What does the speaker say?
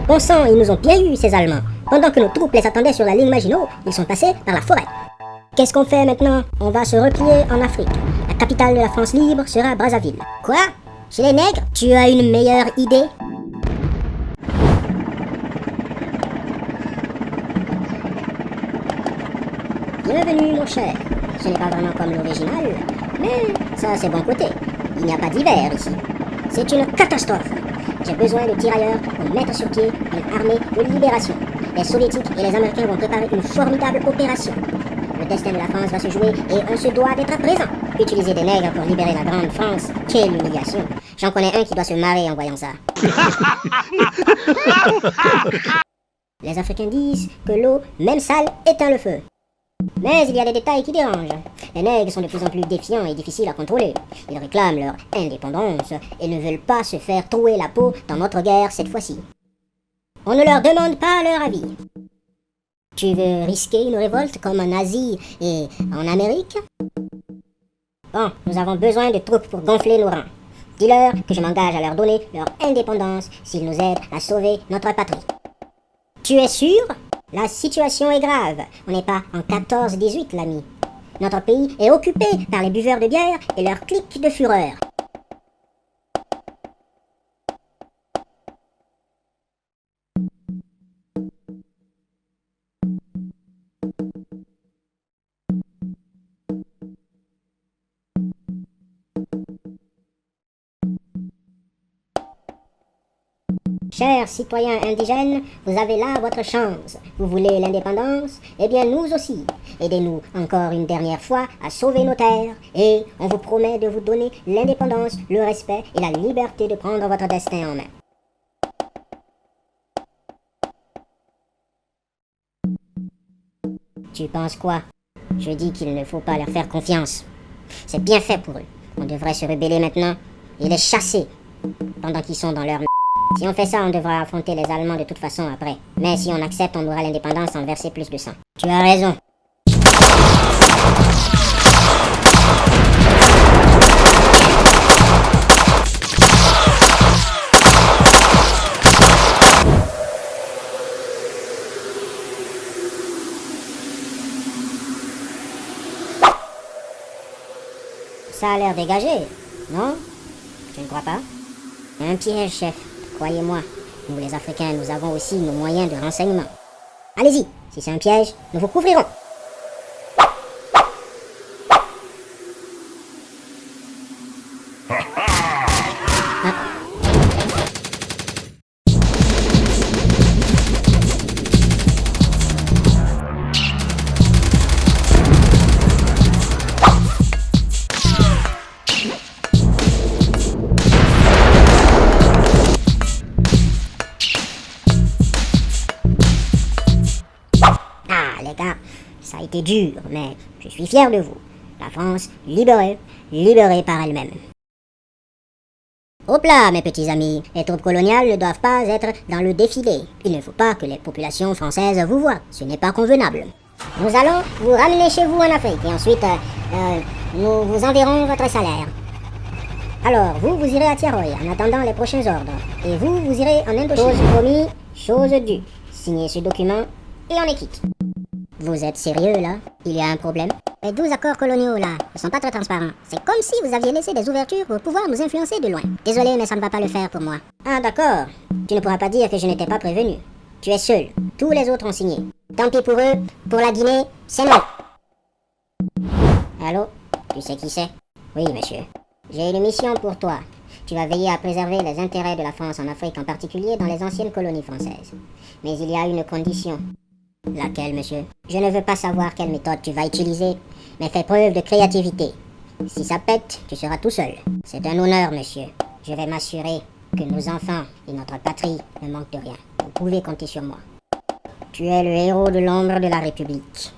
Bon sang, ils nous ont bien eu, ces Allemands. Pendant que nos troupes les attendaient sur la ligne Maginot, ils sont passés par la forêt. Qu'est-ce qu'on fait maintenant? On va se replier en Afrique. La capitale de la France libre sera Brazzaville. Quoi? Chez les nègres? Tu as une meilleure idée? Bienvenue, mon cher. Ce n'est pas vraiment comme l'original, mais ça, c'est bon côté. Il n'y a pas d'hiver ici. C'est une catastrophe. J'ai besoin de tirailleurs pour mettre sur pied une armée de libération. Les Soviétiques et les Américains vont préparer une formidable opération. Le destin de la France va se jouer et on se doit d'être présent. Utiliser des nègres pour libérer la grande France, quelle humiliation. J'en connais un qui doit se marrer en voyant ça. Les Africains disent que l'eau, même sale, éteint le feu. Mais il y a des détails qui dérangent. Les nègres sont de plus en plus défiants et difficiles à contrôler. Ils réclament leur indépendance et ne veulent pas se faire trouer la peau dans notre guerre cette fois-ci. On ne leur demande pas leur avis. Tu veux risquer une révolte comme en Asie et en Amérique? Bon, nous avons besoin de troupes pour gonfler nos rangs. Dis-leur que je m'engage à leur donner leur indépendance s'ils nous aident à sauver notre patrie. Tu es sûr? La situation est grave. On n'est pas en 14-18, l'ami. Notre pays est occupé par les buveurs de bière et leurs cliques de fureur. Chers citoyens indigènes, vous avez là votre chance. Vous voulez l'indépendance? Eh bien nous aussi. Aidez-nous encore une dernière fois à sauver nos terres. Et on vous promet de vous donner l'indépendance, le respect et la liberté de prendre votre destin en main. Tu penses quoi? Je dis qu'il ne faut pas leur faire confiance. C'est bien fait pour eux. On devrait se rebeller maintenant et les chasser pendant qu'ils sont dans leur... Si on fait ça, on devra affronter les Allemands de toute façon après. Mais si on accepte, on aura l'indépendance sans verser plus de sang. Tu as raison. Ça a l'air dégagé, non? Je ne crois pas. Un piège, chef. Croyez-moi, nous les Africains, nous avons aussi nos moyens de renseignement. Allez-y, si c'est un piège, nous vous couvrirons. Les gars, ça a été dur, mais je suis fier de vous. La France, libérée, libérée par elle-même. Hop là, mes petits amis, les troupes coloniales ne doivent pas être dans le défilé. Il ne faut pas que les populations françaises vous voient, ce n'est pas convenable. Nous allons vous ramener chez vous en Afrique, et ensuite, nous vous enverrons votre salaire. Alors, vous irez à Tiaroy, en attendant les prochains ordres. Et vous irez en Indochine. Chose promis, chose due. Signez ce document, et on est quitte. Vous êtes sérieux, là? Il y a un problème? Les 12 accords coloniaux, là, ne sont pas très transparents. C'est comme si vous aviez laissé des ouvertures pour pouvoir nous influencer de loin. Désolé, mais ça ne va pas le faire pour moi. Ah, d'accord. Tu ne pourras pas dire que je n'étais pas prévenu. Tu es seul. Tous les autres ont signé. Tant pis pour eux. Pour la Guinée, c'est non. Allô? Tu sais qui c'est? Oui, monsieur. J'ai une mission pour toi. Tu vas veiller à préserver les intérêts de la France en Afrique, en particulier dans les anciennes colonies françaises. Mais il y a une condition. Laquelle, monsieur? Je ne veux pas savoir quelle méthode tu vas utiliser, mais fais preuve de créativité. Si ça pète, tu seras tout seul. C'est un honneur, monsieur. Je vais m'assurer que nos enfants et notre patrie ne manquent de rien. Vous pouvez compter sur moi. Tu es le héros de l'ombre de la République.